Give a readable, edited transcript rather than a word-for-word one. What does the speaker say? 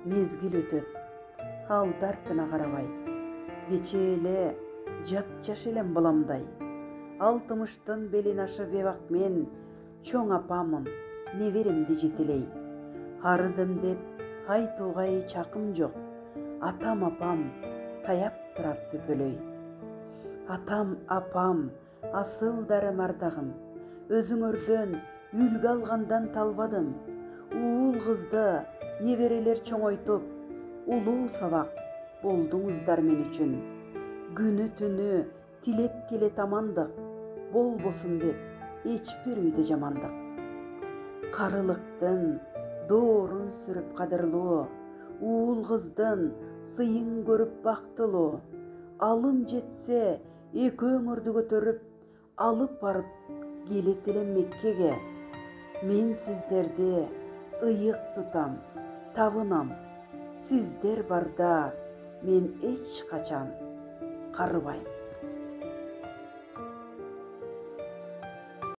Mezgil өтөт, ал артына карабай. Кече эле жапжаш элем баламдай. Алтымыштын белин ашып бебак мен чоң апамын, неберемди жетелей. Арыдым деп айтууга чакым жок. Атам апам таяп турат бөпөлөй. Атам апам асылдарым ардагым. Өзүңөрдөн үлгү алгандан талбадым. Уул кызды неберелер чоңойтуп, улуу сабак болдуңуздар мен үчүн. Күнү түнү тилеп келет амандык, болбосун деп эч бир үйдө жамандык. Карылыктын доорун сүрүп кадырлуу, уул кыздын сыйын көрүп бактылуу. Алым жетсе экөөңөрдү көтөрүп, алып барып келет элем Меккеге. Мен сиздерди ыйык тутам, табынам. Сиздер барда мен эч качан карыбайм.